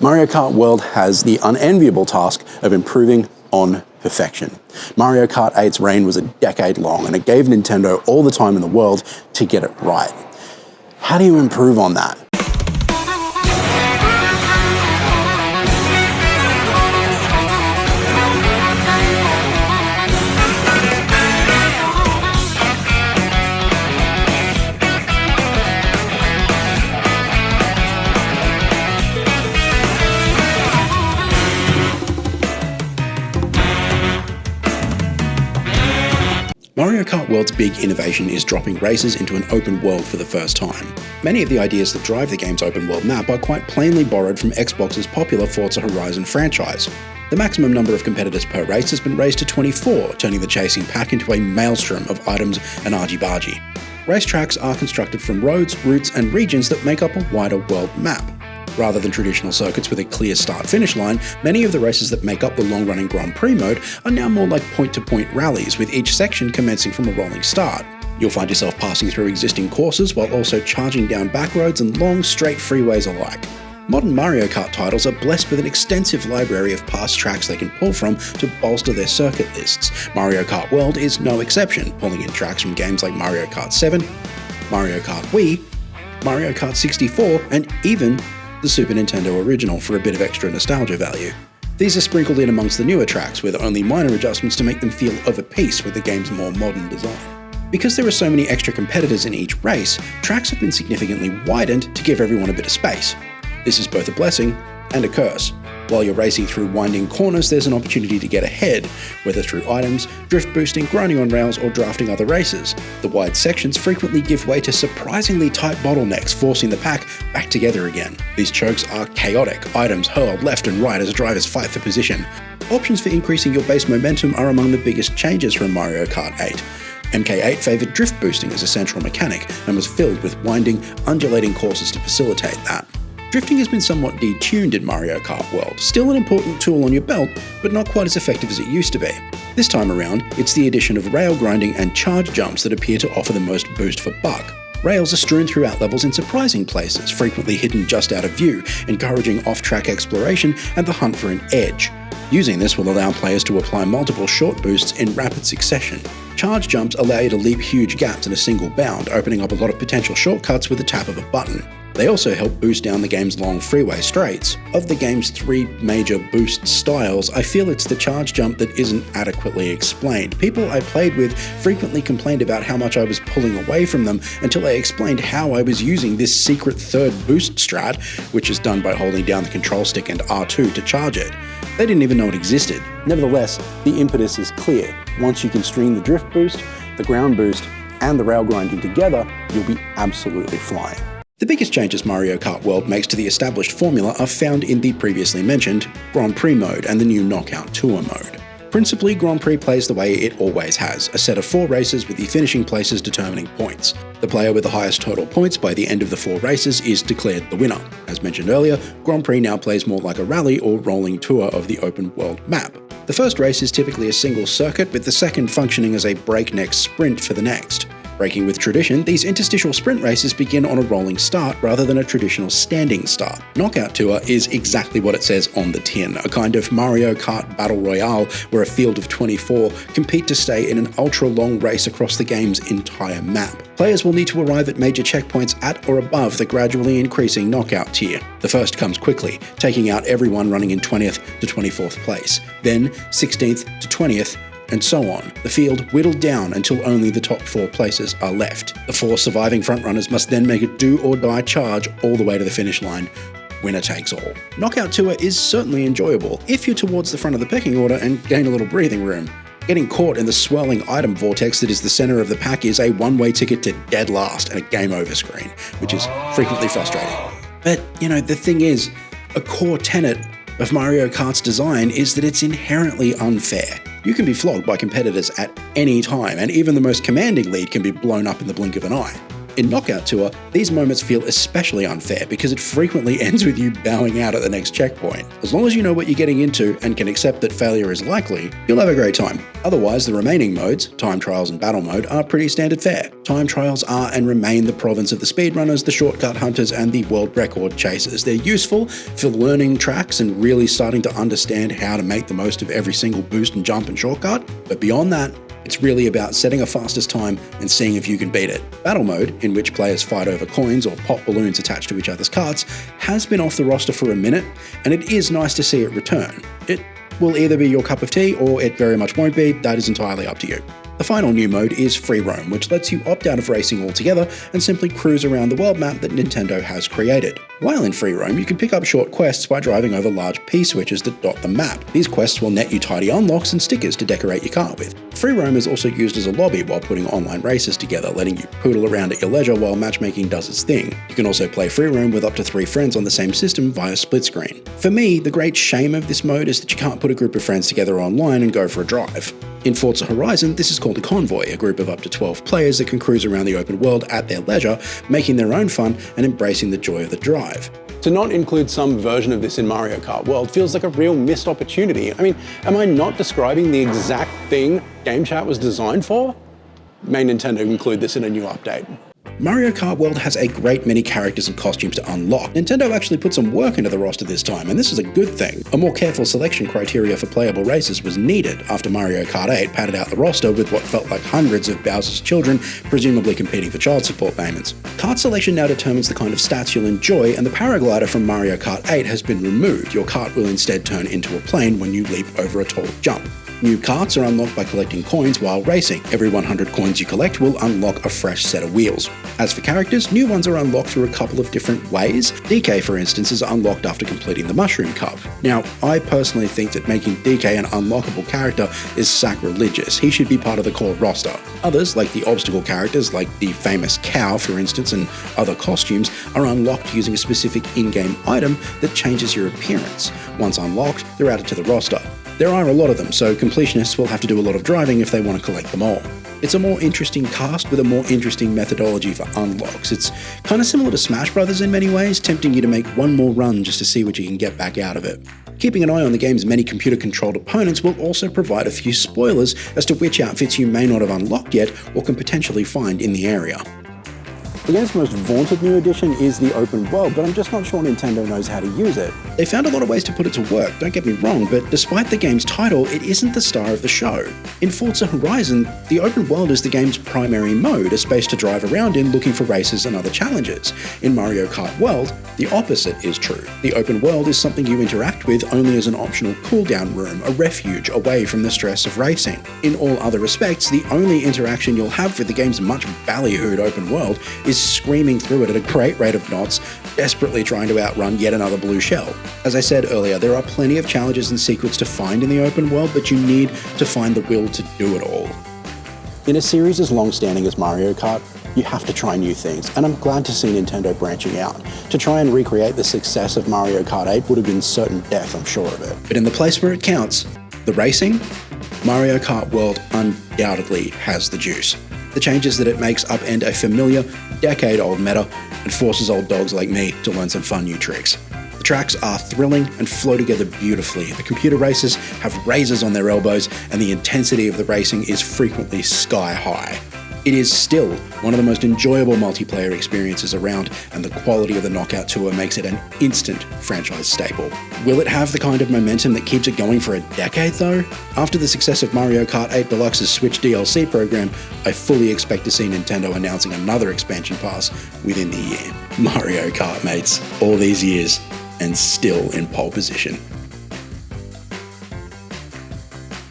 Mario Kart World has the unenviable task of improving on perfection. Mario Kart 8's reign was a decade long, and it gave Nintendo all the time in the world to get it right. How do you improve on that? Mario Kart World's big innovation is dropping races into an open world for the first time. Many of the ideas that drive the game's open world map are quite plainly borrowed from Xbox's popular Forza Horizon franchise. The maximum number of competitors per race has been raised to 24, turning the chasing pack into a maelstrom of items and argy-bargy. Racetracks are constructed from roads, routes, and regions that make up a wider world map. Rather than traditional circuits with a clear start-finish line, many of the races that make up the long-running Grand Prix mode are now more like point-to-point rallies, with each section commencing from a rolling start. You'll find yourself passing through existing courses while also charging down back roads and long, straight freeways alike. Modern Mario Kart titles are blessed with an extensive library of past tracks they can pull from to bolster their circuit lists. Mario Kart World is no exception, pulling in tracks from games like Mario Kart 7, Mario Kart Wii, Mario Kart 64, and even the Super Nintendo original for a bit of extra nostalgia value. These are sprinkled in amongst the newer tracks with only minor adjustments to make them feel of a piece with the game's more modern design. Because there are so many extra competitors in each race, tracks have been significantly widened to give everyone a bit of space. This is both a blessing and a curse. While you're racing through winding corners, there's an opportunity to get ahead, whether through items, drift boosting, grinding on rails, or drafting other races. The wide sections frequently give way to surprisingly tight bottlenecks, forcing the pack back together again. These chokes are chaotic, items hurled left and right as drivers fight for position. Options for increasing your base momentum are among the biggest changes from Mario Kart 8. MK8 favoured drift boosting as a central mechanic and was filled with winding, undulating courses to facilitate that. Drifting has been somewhat detuned in Mario Kart World, still an important tool on your belt, but not quite as effective as it used to be. This time around, it's the addition of rail grinding and charge jumps that appear to offer the most boost for buck. Rails are strewn throughout levels in surprising places, frequently hidden just out of view, encouraging off-track exploration and the hunt for an edge. Using this will allow players to apply multiple short boosts in rapid succession. Charge jumps allow you to leap huge gaps in a single bound, opening up a lot of potential shortcuts with the tap of a button. They also help boost down the game's long freeway straights. Of the game's three major boost styles, I feel it's the charge jump that isn't adequately explained. People I played with frequently complained about how much I was pulling away from them until I explained how I was using this secret third boost strat, which is done by holding down the control stick and R2 to charge it. They didn't even know it existed. Nevertheless, the impetus is clear. Once you can string the drift boost, the ground boost, and the rail grinding together, you'll be absolutely flying. The biggest changes Mario Kart World makes to the established formula are found in the previously mentioned Grand Prix mode and the new Knockout Tour mode. Principally, Grand Prix plays the way it always has, a set of 4 races with the finishing places determining points. The player with the highest total points by the end of the 4 races is declared the winner. As mentioned earlier, Grand Prix now plays more like a rally or rolling tour of the open world map. The first race is typically a single circuit, with the second functioning as a breakneck sprint for the next. Breaking with tradition, these interstitial sprint races begin on a rolling start rather than a traditional standing start. Knockout Tour is exactly what it says on the tin, a kind of Mario Kart Battle Royale where a field of 24 compete to stay in an ultra-long race across the game's entire map. Players will need to arrive at major checkpoints at or above the gradually increasing knockout tier. The first comes quickly, taking out everyone running in 20th to 24th place, then 16th to 20th, and so on, the field whittled down until only the top 4 places are left. The 4 surviving frontrunners must then make a do-or-die charge all the way to the finish line. Winner takes all. Knockout Tour is certainly enjoyable if you're towards the front of the pecking order and gain a little breathing room. Getting caught in the swirling item vortex that is the center of the pack is a one-way ticket to dead last and a game over screen, which is frequently frustrating. But, the thing is, a core tenet of Mario Kart's design is that it's inherently unfair. You can be flogged by competitors at any time, and even the most commanding lead can be blown up in the blink of an eye. In Knockout Tour, these moments feel especially unfair because it frequently ends with you bowing out at the next checkpoint. As long as you know what you're getting into and can accept that failure is likely, you'll have a great time. Otherwise, the remaining modes, Time Trials and Battle Mode, are pretty standard fare. Time Trials are and remain the province of the speedrunners, the shortcut hunters, and the world record chasers. They're useful for learning tracks and really starting to understand how to make the most of every single boost and jump and shortcut, but beyond that, it's really about setting a fastest time and seeing if you can beat it. Battle Mode, in which players fight over coins or pop balloons attached to each other's carts, has been off the roster for a minute, and it is nice to see it return. It will either be your cup of tea or it very much won't be, that is entirely up to you. The final new mode is Free Roam, which lets you opt out of racing altogether and simply cruise around the world map that Nintendo has created. While in Free Roam, you can pick up short quests by driving over large P-switches that dot the map. These quests will net you tidy unlocks and stickers to decorate your car with. Free Roam is also used as a lobby while putting online races together, letting you poodle around at your leisure while matchmaking does its thing. You can also play Free Roam with up to 3 friends on the same system via split screen. For me, the great shame of this mode is that you can't put a group of friends together online and go for a drive. In Forza Horizon, this is called a convoy, a group of up to 12 players that can cruise around the open world at their leisure, making their own fun and embracing the joy of the drive. To not include some version of this in Mario Kart World feels like a real missed opportunity. I mean, am I not describing the exact thing Game Chat was designed for? May Nintendo include this in a new update? Mario Kart World has a great many characters and costumes to unlock. Nintendo actually put some work into the roster this time, and this is a good thing. A more careful selection criteria for playable races was needed after Mario Kart 8 padded out the roster with what felt like hundreds of Bowser's children, presumably competing for child support payments. Kart selection now determines the kind of stats you'll enjoy, and the paraglider from Mario Kart 8 has been removed. Your kart will instead turn into a plane when you leap over a tall jump. New karts are unlocked by collecting coins while racing. Every 100 coins you collect will unlock a fresh set of wheels. As for characters, new ones are unlocked through a couple of different ways. DK, for instance, is unlocked after completing the Mushroom Cup. Now, I personally think that making DK an unlockable character is sacrilegious. He should be part of the core roster. Others, like the obstacle characters like the famous cow, for instance, and other costumes, are unlocked using a specific in-game item that changes your appearance. Once unlocked, they're added to the roster. There are a lot of them, so completionists will have to do a lot of driving if they want to collect them all. It's a more interesting cast with a more interesting methodology for unlocks. It's kind of similar to Smash Brothers in many ways, tempting you to make one more run just to see what you can get back out of it. Keeping an eye on the game's many computer-controlled opponents will also provide a few spoilers as to which outfits you may not have unlocked yet or can potentially find in the area. The game's most vaunted new addition is the open world, but I'm just not sure Nintendo knows how to use it. They found a lot of ways to put it to work, don't get me wrong, but despite the game's title, it isn't the star of the show. In Forza Horizon, the open world is the game's primary mode, a space to drive around in looking for races and other challenges. In Mario Kart World, the opposite is true. The open world is something you interact with only as an optional cooldown room, a refuge away from the stress of racing. In all other respects, the only interaction you'll have with the game's much ballyhooed open world is screaming through it at a great rate of knots, desperately trying to outrun yet another blue shell. As I said earlier, there are plenty of challenges and secrets to find in the open world, but you need to find the will to do it all. In a series as long-standing as Mario Kart, you have to try new things, and I'm glad to see Nintendo branching out. To try and recreate the success of Mario Kart 8 would have been certain death, I'm sure of it. But in the place where it counts, the racing, Mario Kart World undoubtedly has the juice. The changes that it makes upend a familiar, decade-old meta and forces old dogs like me to learn some fun new tricks. The tracks are thrilling and flow together beautifully. The computer racers have razors on their elbows, and the intensity of the racing is frequently sky high. It is still one of the most enjoyable multiplayer experiences around, and the quality of the Knockout Tour makes it an instant franchise staple. Will it have the kind of momentum that keeps it going for a decade though? After the success of Mario Kart 8 Deluxe's Switch DLC program, I fully expect to see Nintendo announcing another expansion pass within the year. Mario Kart, mates, all these years, and still in pole position.